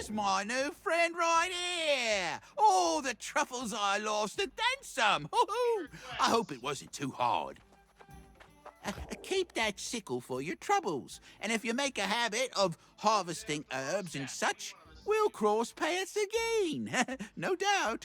Here's my new friend right here. All the truffles I lost and then some. Hoo-hoo. I hope it wasn't too hard. Keep that sickle for your troubles. And if you make a habit of harvesting herbs and such, we'll cross paths again. No doubt.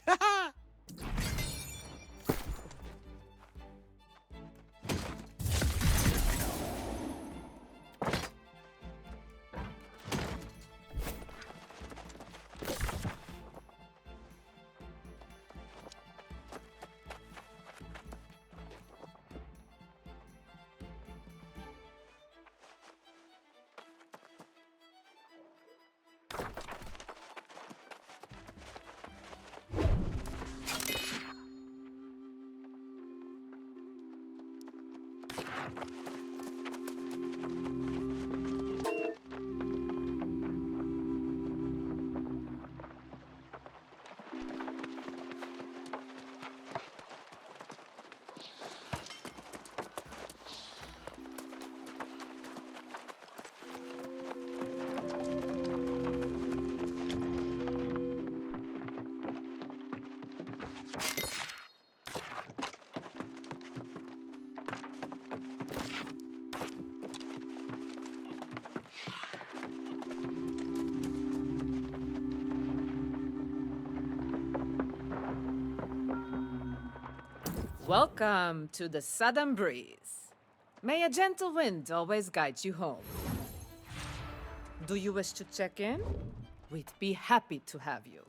Welcome to the Southern Breeze. May a gentle wind always guide you home. Do you wish to check in? We'd be happy to have you.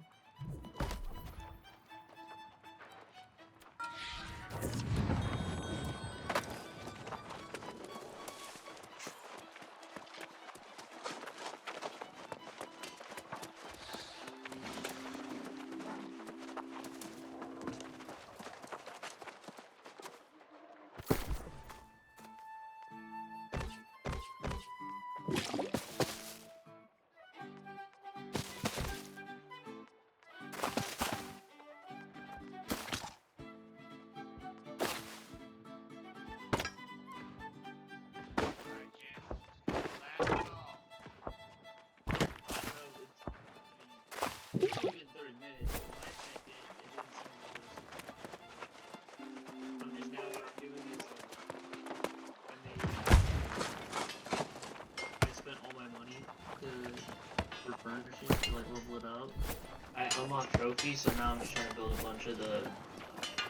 I unlocked trophies, so now I'm just trying to build a bunch of the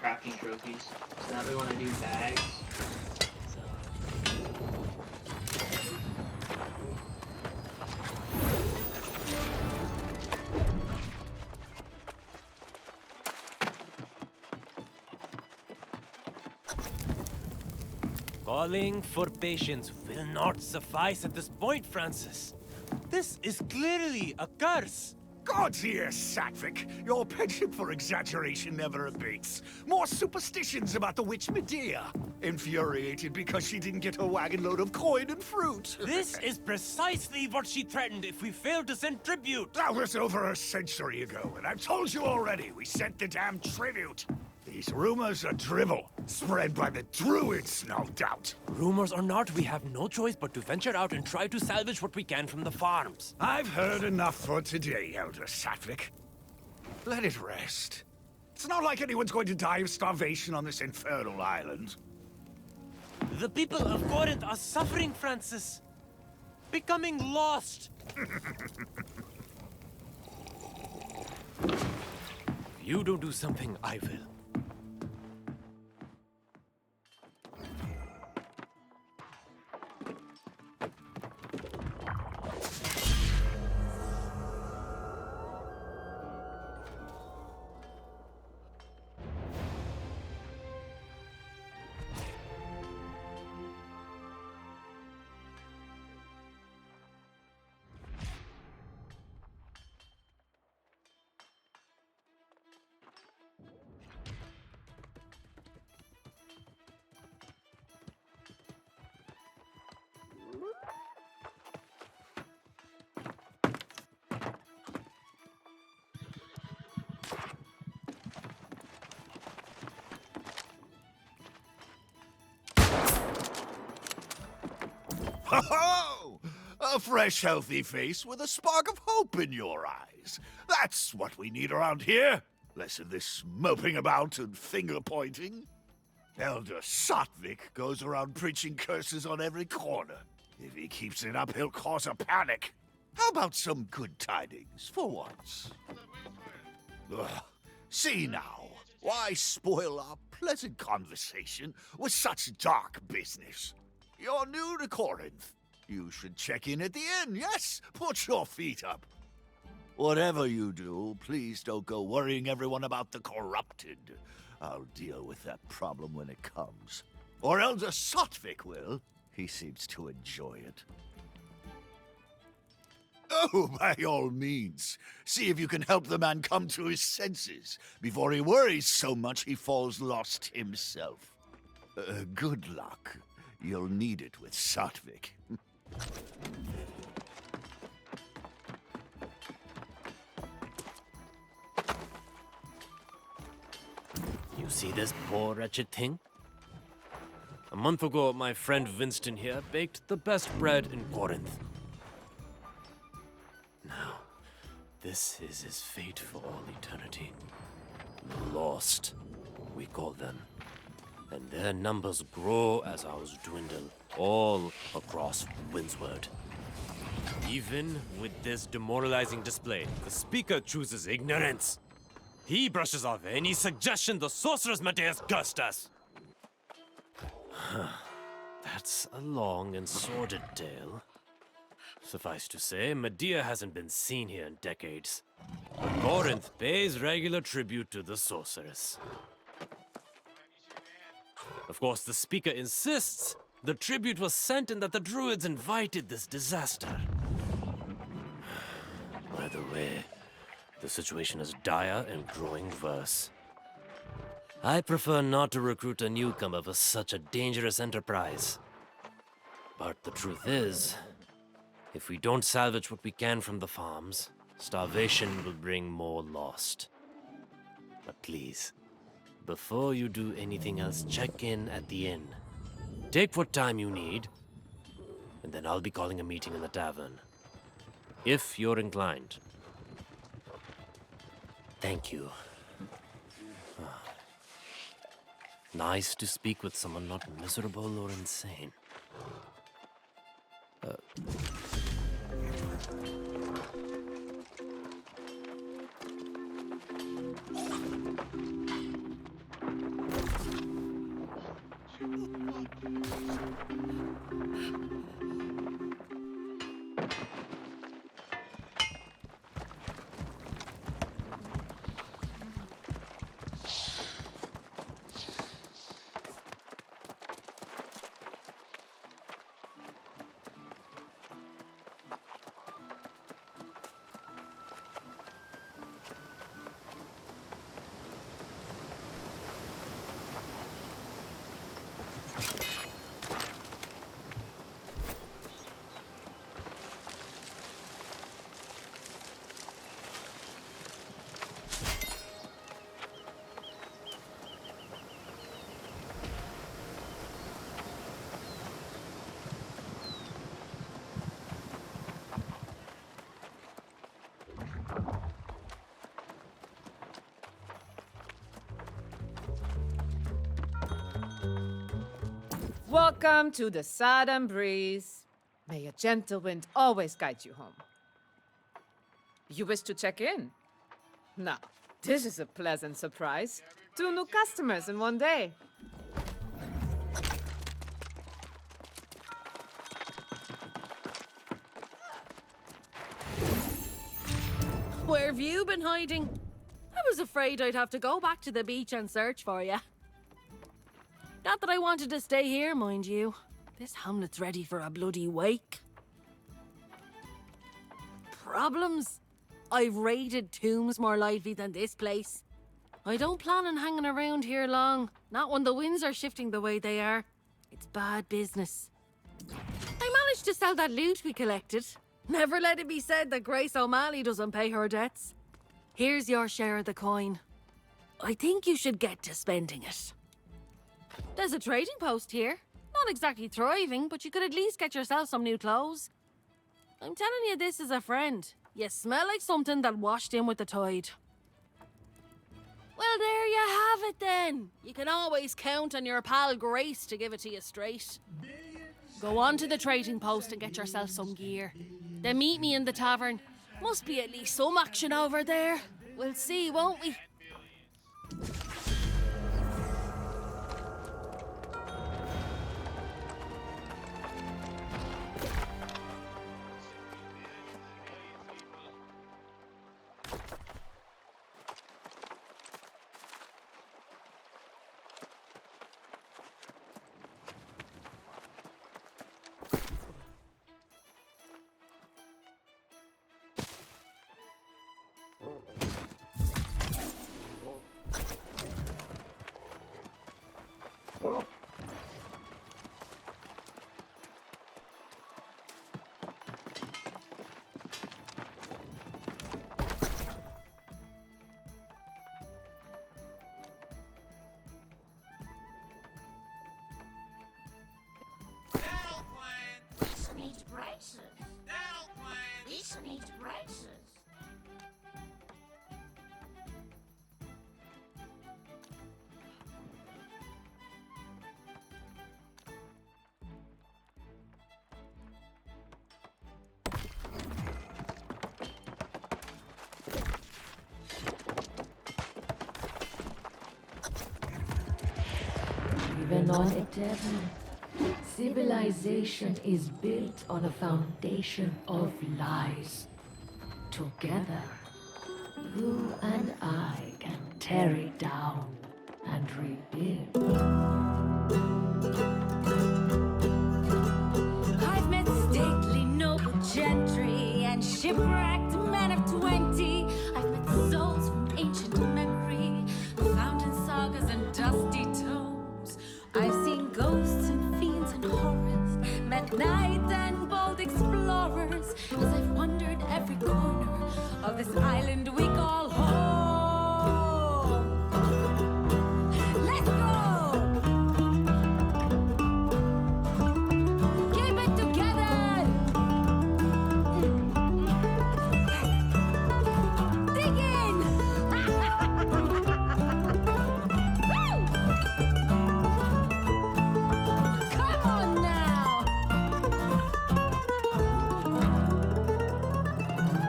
crafting trophies. So now we want to do bags. So... Calling for patience will not suffice at this point, Francis. This is clearly a curse. God, dear Saatvik, your penchant for exaggeration never abates. More superstitions about the witch Medea. Infuriated because she didn't get a wagon load of coin and fruit. This is precisely what she threatened if we failed to send tribute. That was over a century ago, and I've told you already, we sent the damn tribute. These rumors are drivel, spread by the Druids, no doubt. Rumors or not, we have no choice but to venture out and try to salvage what we can from the farms. I've heard enough for today, Elder Saatvik. Let it rest. It's not like anyone's going to die of starvation on this infernal island. The people of Corinth are suffering, Francis. Becoming lost. If you don't do something, I will. Ho-ho! A fresh, healthy face with a spark of hope in your eyes. That's what we need around here. Less of this moping about and finger-pointing. Elder Saatvik goes around preaching curses on every corner. If he keeps it up, he'll cause a panic. How about some good tidings, for once? Ugh. See now, why spoil our pleasant conversation with such dark business? You're new to Corinth. You should check in at the inn, yes? Put your feet up. Whatever you do, please don't go worrying everyone about the corrupted. I'll deal with that problem when it comes. Or Elder Saatvik will. He seems to enjoy it. Oh, by all means. See if you can help the man come to his senses before he worries so much he falls lost himself. Good luck. You'll need it with Saatvik. You see this poor wretched thing? A month ago, my friend Winston here baked the best bread in Corinth. Now, this is his fate for all eternity. Lost, we call them. And their numbers grow as ours dwindle, all across Windsward. Even with this demoralizing display, the speaker chooses ignorance. He brushes off any suggestion the sorceress Medea's cursed us. That's a long and sordid tale. Suffice to say, Medea hasn't been seen here in decades. Corinth pays regular tribute to the sorceress. Of course, the speaker insists the tribute was sent and that the Druids invited this disaster. Either way, the situation is dire and growing worse. I prefer not to recruit a newcomer for such a dangerous enterprise. But the truth is, if we don't salvage what we can from the farms, starvation will bring more lost. But please, before you do anything else, check in at the inn. Take what time you need, and then I'll be calling a meeting in the tavern. If you're inclined. Thank you. Nice to speak with someone not miserable or insane. Welcome to the Southern Breeze. May a gentle wind always guide you home. You wish to check in? Now, this is a pleasant surprise. 2 new customers in one day. Where have you been hiding? I was afraid I'd have to go back to the beach and search for you. Not that I wanted to stay here, mind you. This hamlet's ready for a bloody wake. Problems? I've raided tombs more lively than this place. I don't plan on hanging around here long. Not when the winds are shifting the way they are. It's bad business. I managed to sell that loot we collected. Never let it be said that Grace O'Malley doesn't pay her debts. Here's your share of the coin. I think you should get to spending it. There's a trading post here. Not exactly thriving, but you could at least get yourself some new clothes. I'm telling you this as a friend. You smell like something that washed in with the tide. Well, there you have it then. You can always count on your pal Grace to give it to you straight. Go on to the trading post and get yourself some gear. Then meet me in the tavern. Must be at least some action over there. We'll see, won't we? This needs braces. This needs braces. Even on Aeternum, civilization is built on a foundation of lies. Together, you and I can tear it down and rebuild. I've met stately noble gentry and shipwrecked men of 20. I've met souls from ancient memory, found in sagas and dusty tomes. I've seen ghosts and fiends and horrors, met knights and bold explorers, as I've wandered every corner of this island we call home. Let's go! Keep it together! Dig in! Woo! Come on now!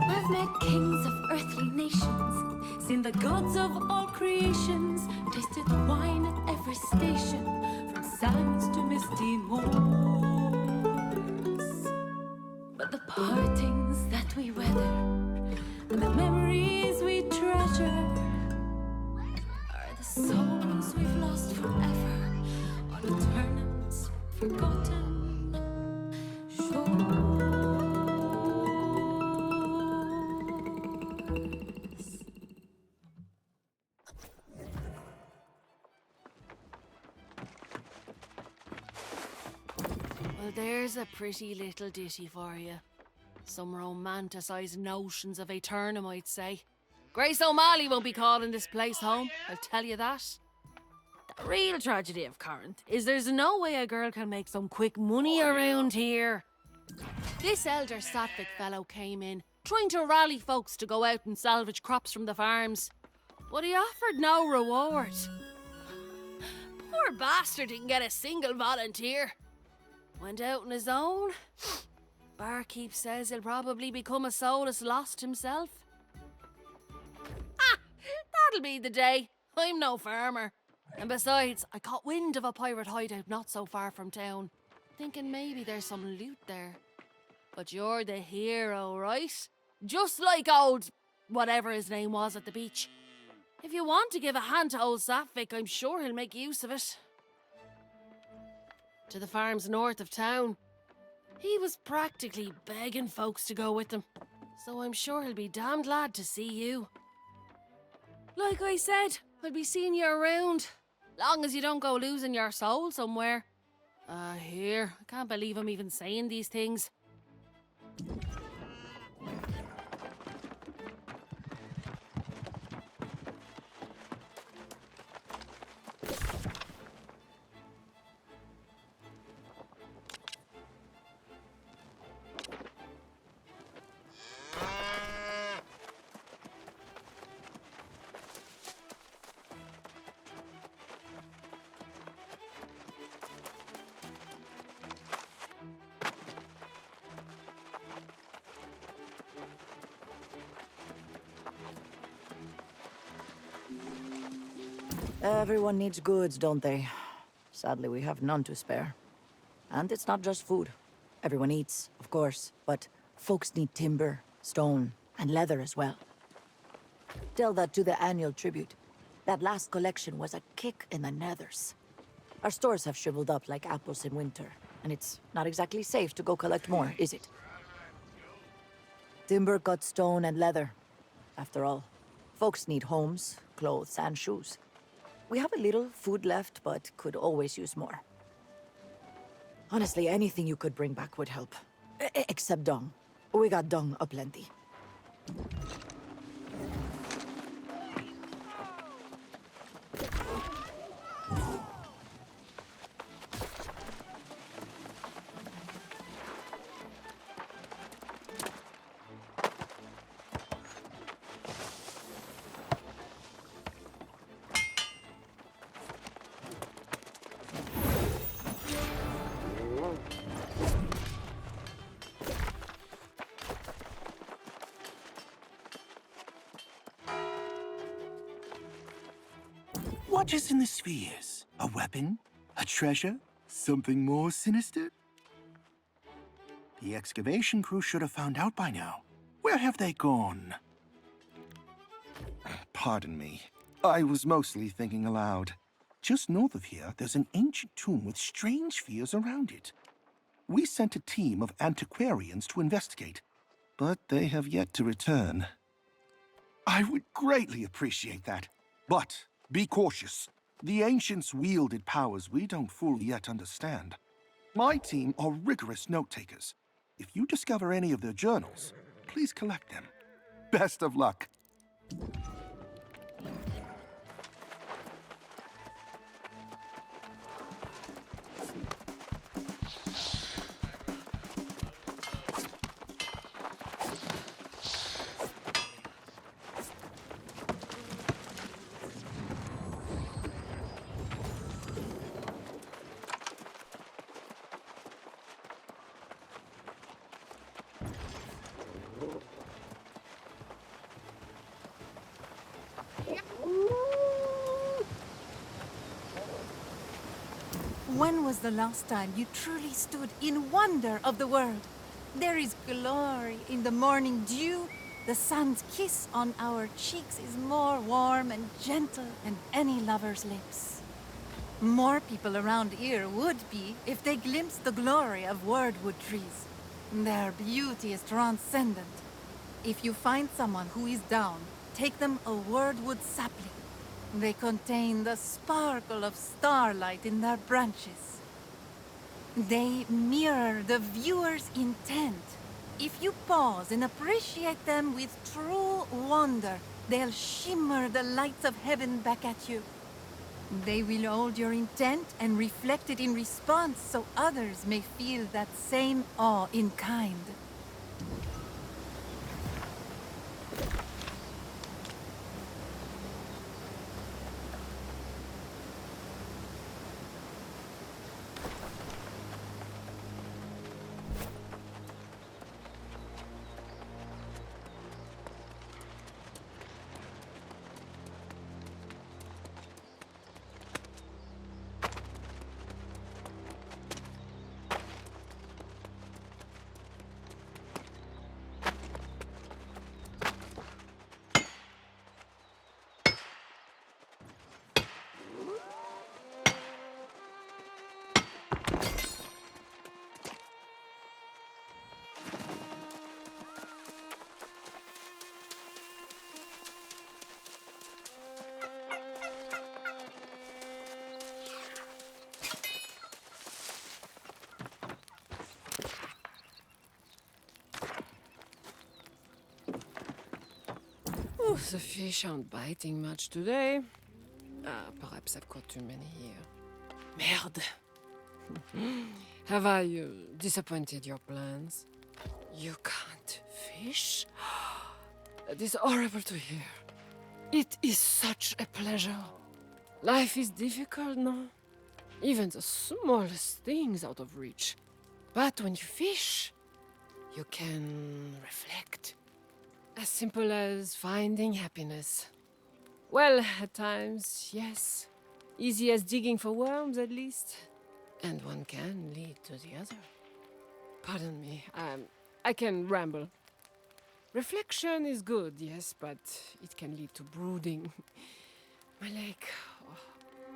I've met kings of earthly nations, seen the gods of all creations, tasted wine at every station, from sands to misty moors. But the partings that we weather and the memories we treasure are the souls we've lost forever on Aeternum's forgotten shores. Well, there's a pretty little ditty for you. Some romanticised notions of Aeternum, I'd say. Grace O'Malley won't be calling this place home, I'll tell you that. The real tragedy of Corinth is there's no way a girl can make some quick money around here. This Elder Saatvik fellow came in, trying to rally folks to go out and salvage crops from the farms. But he offered no reward. Poor bastard didn't get a single volunteer. Went out on his own. Barkeep says he'll probably become a soulless lost himself. Ah, that'll be the day. I'm no farmer. And besides, I caught wind of a pirate hideout not so far from town, thinking maybe there's some loot there. But you're the hero, right? Just like old whatever his name was at the beach. If you want to give a hand to old Saatvik, I'm sure he'll make use of it. To the farms north of town. He was practically begging folks to go with him, so I'm sure he'll be damn glad to see you. Like I said, I'll be seeing you around, long as you don't go losing your soul somewhere. Here, I can't believe I'm even saying these things. Everyone needs goods, don't they? Sadly, we have none to spare. And it's not just food. Everyone eats, of course, but folks need timber, stone, and leather as well. Tell that to the annual tribute. That last collection was a kick in the nethers. Our stores have shriveled up like apples in winter, and it's not exactly safe to go collect more, is it? Timber cut stone and leather. After all, folks need homes, clothes, and shoes. We have a little food left, but could always use more. Honestly, anything you could bring back would help. Except dung. We got dung aplenty. What is in the spheres? A weapon? A treasure? Something more sinister? The excavation crew should have found out by now. Where have they gone? Pardon me. I was mostly thinking aloud. Just north of here, there's an ancient tomb with strange spheres around it. We sent a team of antiquarians to investigate, but they have yet to return. I would greatly appreciate that, but be cautious. The ancients wielded powers we don't fully yet understand. My team are rigorous note-takers. If you discover any of their journals, please collect them. Best of luck. When was the last time you truly stood in wonder of the world? There is glory in the morning dew. The sun's kiss on our cheeks is more warm and gentle than any lover's lips. More people around here would be if they glimpsed the glory of Wyrdwood trees. Their beauty is transcendent. If you find someone who is down, take them a Wyrdwood sapling. They contain the sparkle of starlight in their branches. They mirror the viewer's intent. If you pause and appreciate them with true wonder, they'll shimmer the lights of heaven back at you. They will hold your intent and reflect it in response so others may feel that same awe in kind. Oh, the fish aren't biting much today. Perhaps I've caught too many here. Merde! Have I disappointed your plans? You can't fish? That is horrible to hear. It is such a pleasure. Life is difficult, no? Even the smallest things out of reach. But when you fish, you can reflect. As simple as finding happiness. Well, at times, yes. Easy as digging for worms, at least. And one can lead to the other. Pardon me, I can ramble. Reflection is good, yes, but it can lead to brooding. My leg, oh,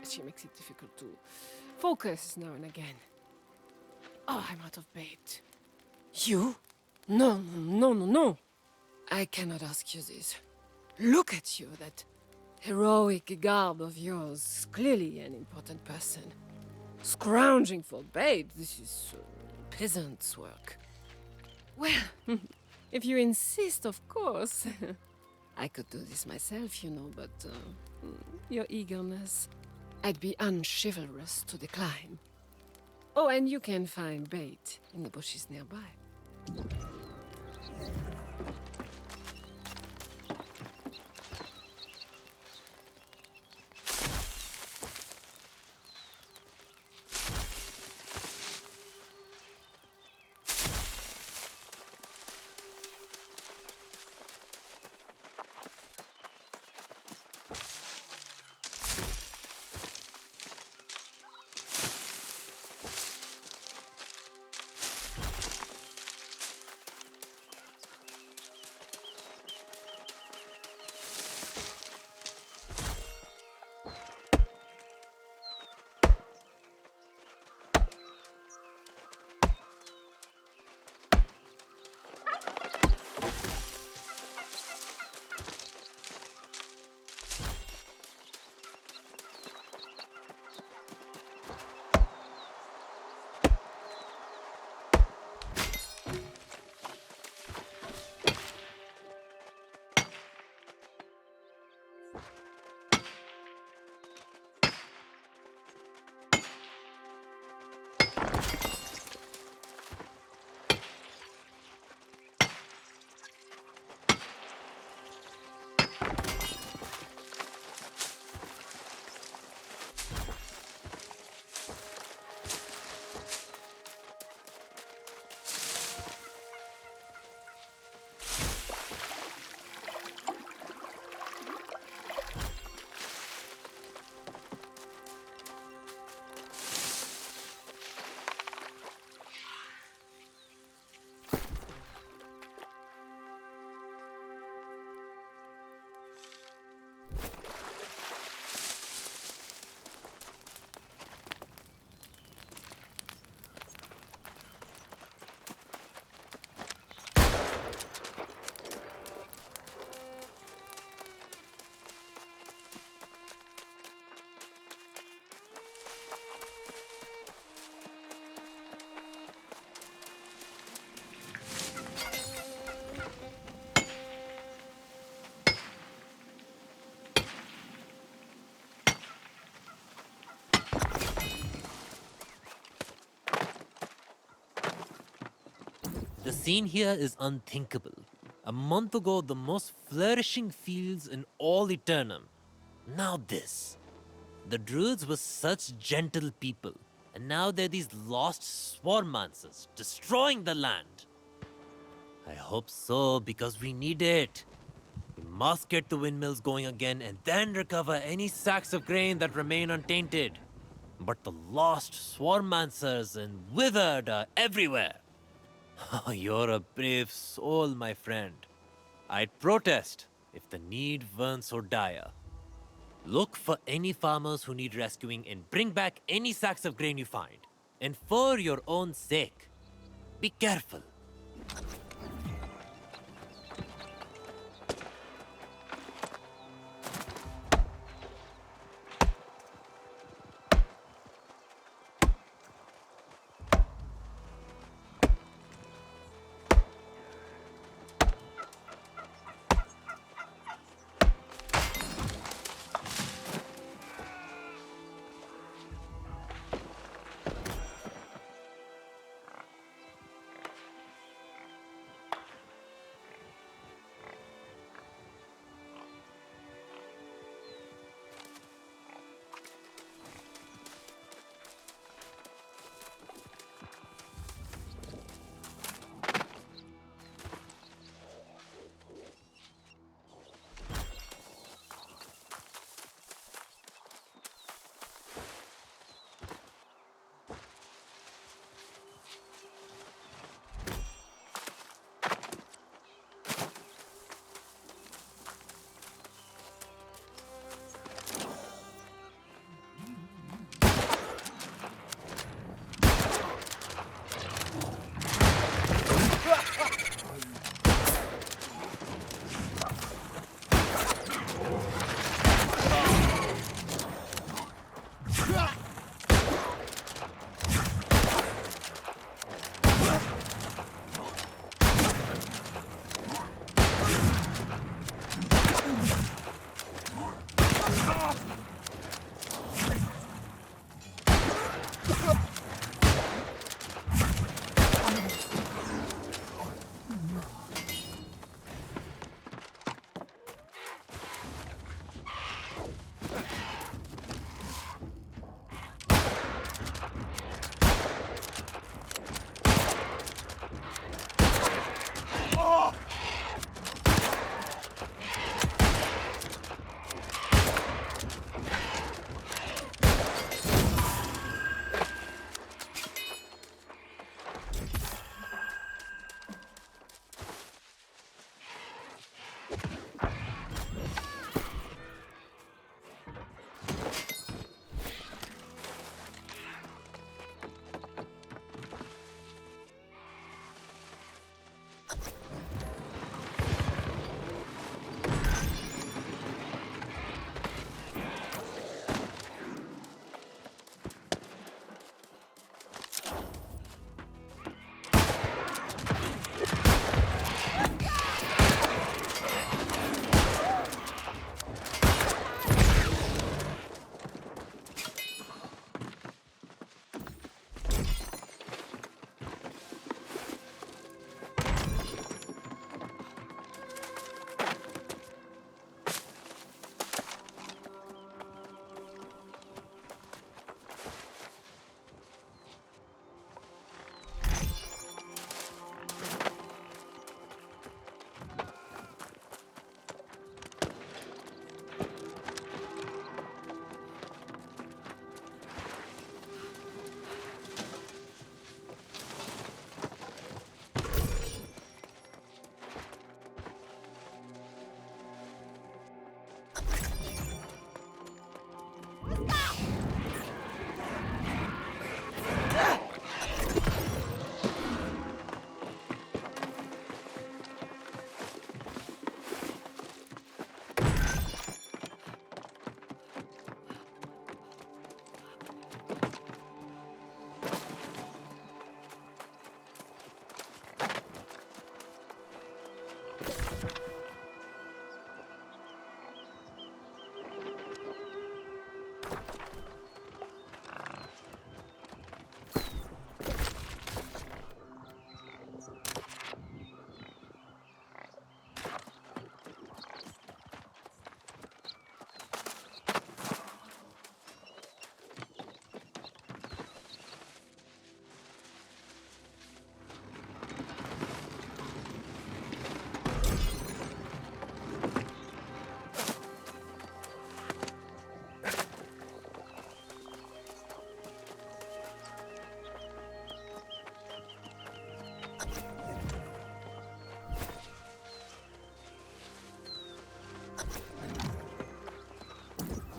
she makes it difficult to focus now and again. Oh, I'm out of bait. You? No, no, no, no, no. I cannot ask you this. Look at you, that heroic garb of yours. Clearly an important person. Scrounging for bait, this is peasant's work. Well, if you insist, of course. I could do this myself, you know, but your eagerness, I'd be unchivalrous to decline. Oh, and you can find bait in the bushes nearby. The scene here is unthinkable. A month ago, the most flourishing fields in all Aeternum. Now this. The Druids were such gentle people, and now they're these lost swarmancers, destroying the land. I hope so, because we need it. We must get the windmills going again and then recover any sacks of grain that remain untainted. But the lost swarmancers and withered are everywhere. You're a brave soul, my friend. I'd protest if the need weren't so dire. Look for any farmers who need rescuing and bring back any sacks of grain you find. And for your own sake, be careful.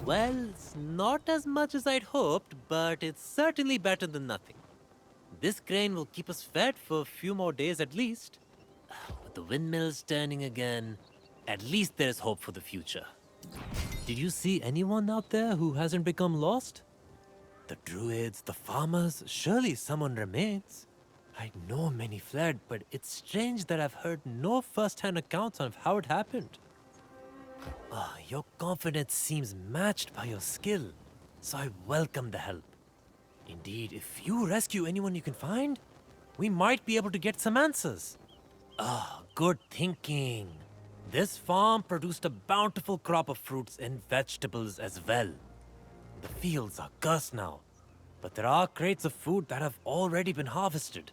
Well, it's not as much as I'd hoped, but it's certainly better than nothing. This grain will keep us fed for a few more days at least. With the windmills turning again, at least there's hope for the future. Did you see anyone out there who hasn't become lost? The druids, the farmers, surely someone remains. I know many fled, but it's strange that I've heard no first-hand accounts of how it happened. Your confidence seems matched by your skill, so I welcome the help. Indeed, if you rescue anyone you can find, we might be able to get some answers. Good thinking. This farm produced a bountiful crop of fruits and vegetables as well. The fields are cursed now, but there are crates of food that have already been harvested.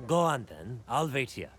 Go on then, I'll wait here.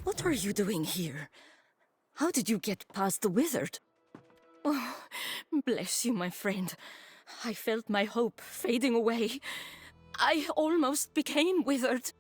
What are you doing here? How did you get past the wizard? Oh, bless you, my friend. I felt my hope fading away. I almost became withered.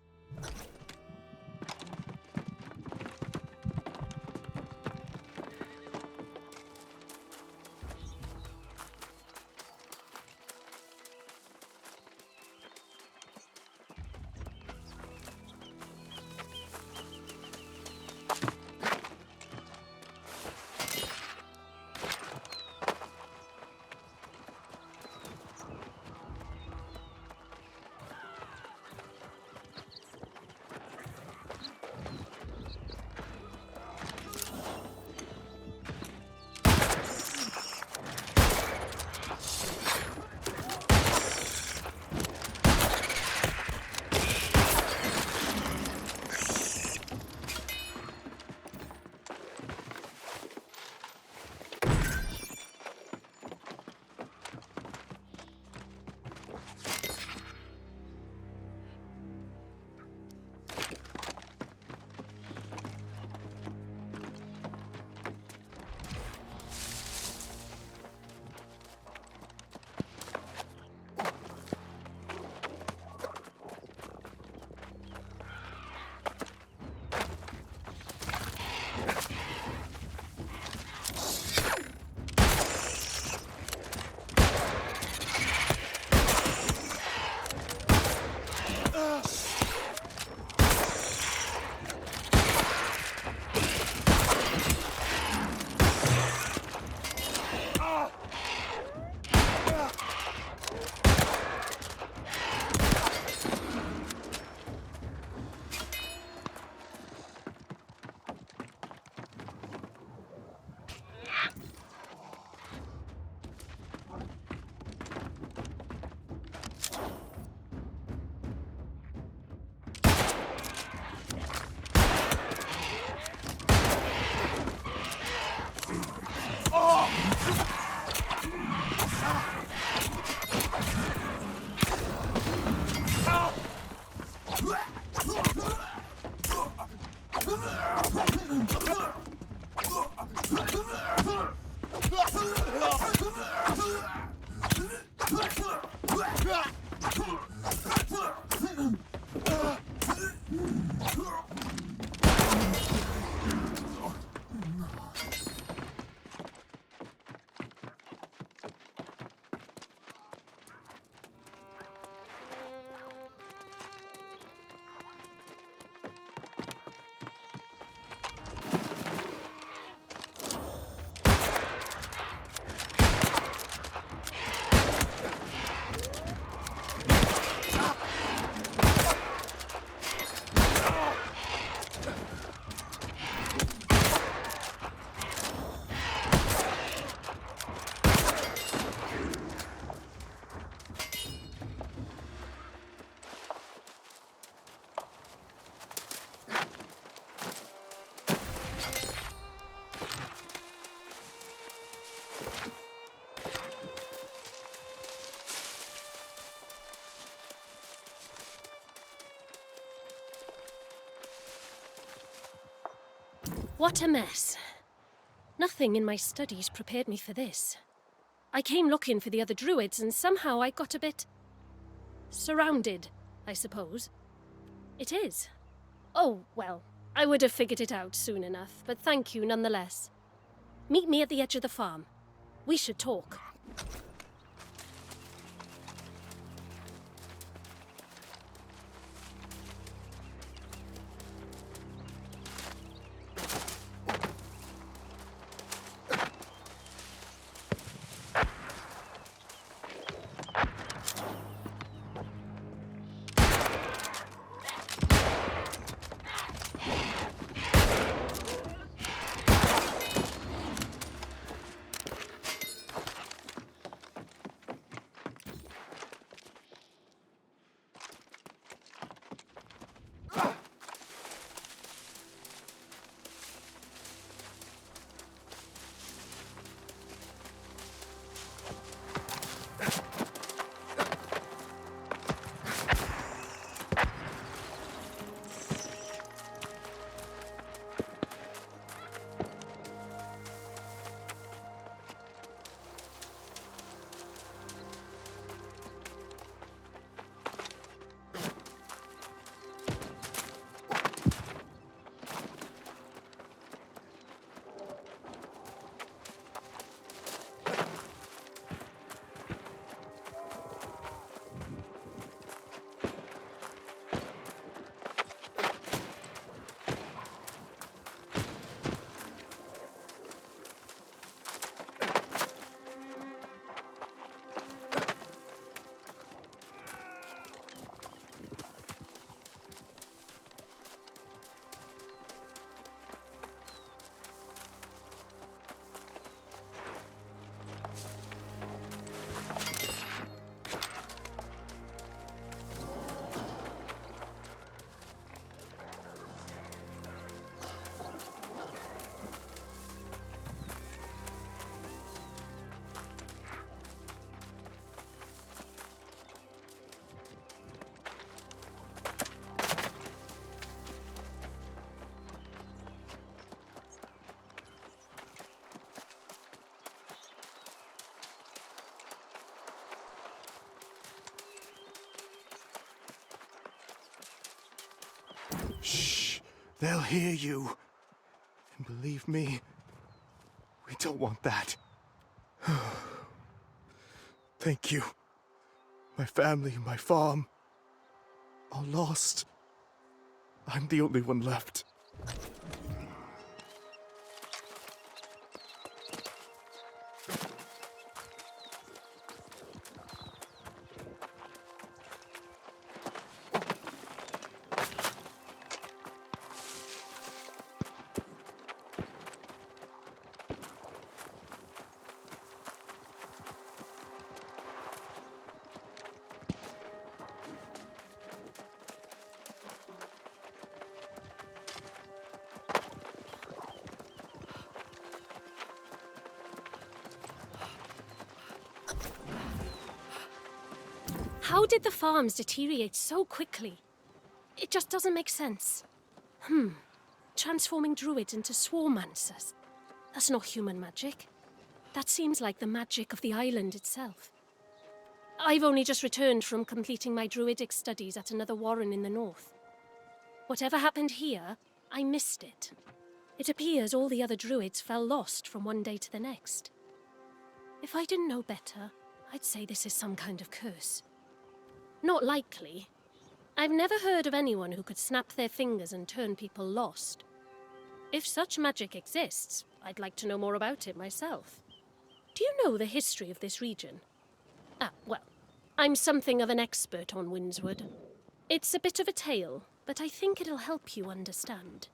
What a mess. Nothing in my studies prepared me for this. I came looking for the other druids, and somehow I got a bit... surrounded, I suppose. It is. Oh, well, I would have figured it out soon enough, but thank you nonetheless. Meet me at the edge of the farm. We should talk. Shh! They'll hear you. And believe me, we don't want that. Thank you. My family, my farm, all lost. I'm the only one left. How did the farms deteriorate so quickly? It just doesn't make sense. Transforming druids into swarmancers. That's not human magic. That seems like the magic of the island itself. I've only just returned from completing my druidic studies at another warren in the north. Whatever happened here, I missed it. It appears all the other druids fell lost from one day to the next. If I didn't know better, I'd say this is some kind of curse. Not likely. I've never heard of anyone who could snap their fingers and turn people lost. If such magic exists, I'd like to know more about it myself. Do you know the history of this region? Well, I'm something of an expert on Windsward. It's a bit of a tale, but I think it'll help you understand.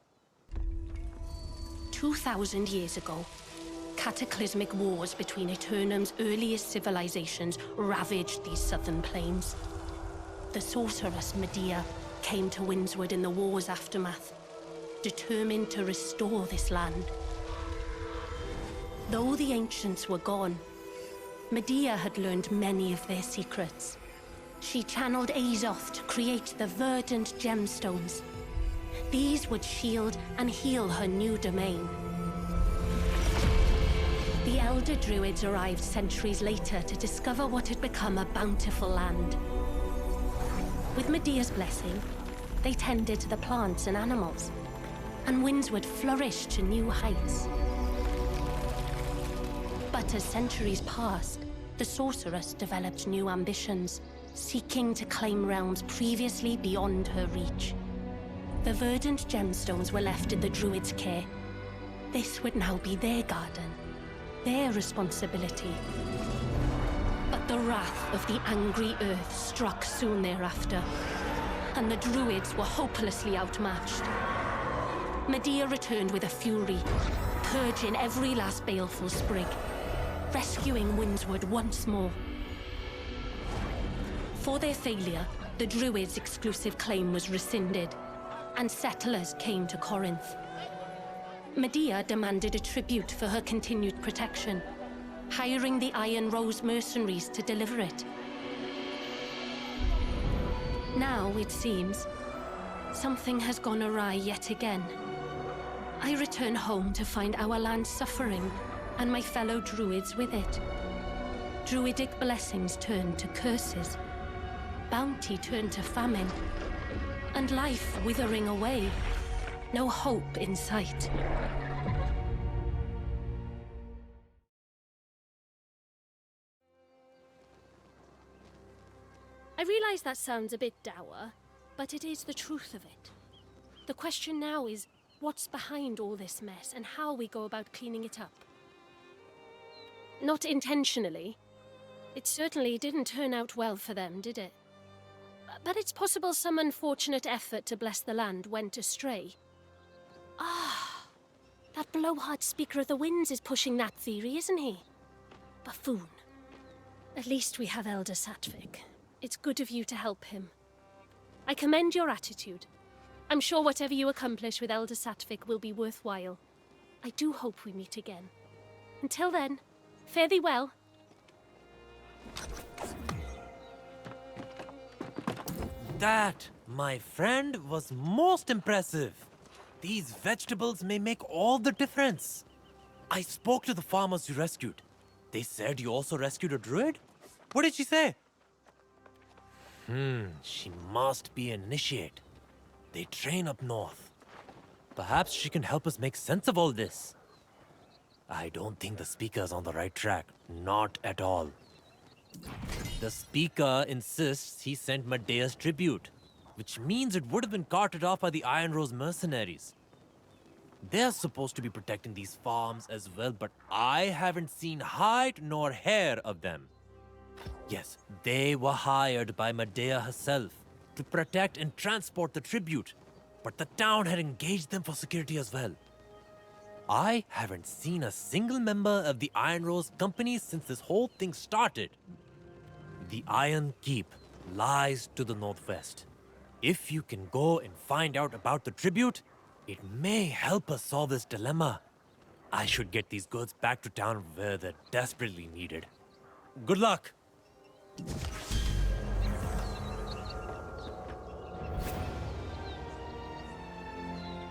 2,000 years ago, cataclysmic wars between Aeternum's earliest civilizations ravaged these southern plains. The sorceress Medea came to Windsward in the war's aftermath, determined to restore this land. Though the ancients were gone, Medea had learned many of their secrets. She channeled Azoth to create the verdant gemstones. These would shield and heal her new domain. The elder Druids arrived centuries later to discover what had become a bountiful land. With Medea's blessing, they tended to the plants and animals, and Windsward flourished to new heights. But as centuries passed, the sorceress developed new ambitions, seeking to claim realms previously beyond her reach. The verdant gemstones were left in the Druids' care. This would now be their garden, their responsibility. But the wrath of the angry earth struck soon thereafter, and the Druids were hopelessly outmatched. Medea returned with a fury, purging every last baleful sprig, rescuing Windsward once more. For their failure, the Druids' exclusive claim was rescinded, and settlers came to Corinth. Medea demanded a tribute for her continued protection, hiring the Iron Rose mercenaries to deliver it. Now, it seems, something has gone awry yet again. I return home to find our land suffering, and my fellow Druids with it. Druidic blessings turned to curses, bounty turned to famine, and life withering away. No hope in sight. I realize that sounds a bit dour, but it is the truth of it. The question now is, what's behind all this mess and how we go about cleaning it up? Not intentionally. It certainly didn't turn out well for them, did it? But it's possible some unfortunate effort to bless the land went astray. Ah, that blowhard speaker of the winds is pushing that theory, isn't he? Buffoon. At least we have Elder Saatvik. It's good of you to help him. I commend your attitude. I'm sure whatever you accomplish with Elder Saatvik will be worthwhile. I do hope we meet again. Until then, fare thee well. That, my friend, was most impressive. These vegetables may make all the difference. I spoke to the farmers you rescued. They said you also rescued a druid? What did she say? She must be an initiate. They train up north. Perhaps she can help us make sense of all this. I don't think the speaker's on the right track. Not at all. The speaker insists he sent Medea's tribute, which means it would have been carted off by the Iron Rose mercenaries. They're supposed to be protecting these farms as well, but I haven't seen hide nor hair of them. Yes, they were hired by Medea herself to protect and transport the tribute, but the town had engaged them for security as well. I haven't seen a single member of the Iron Rose company since this whole thing started. The Iron Keep lies to the northwest. If you can go and find out about the tribute, it may help us solve this dilemma. I should get these goods back to town where they're desperately needed. Good luck!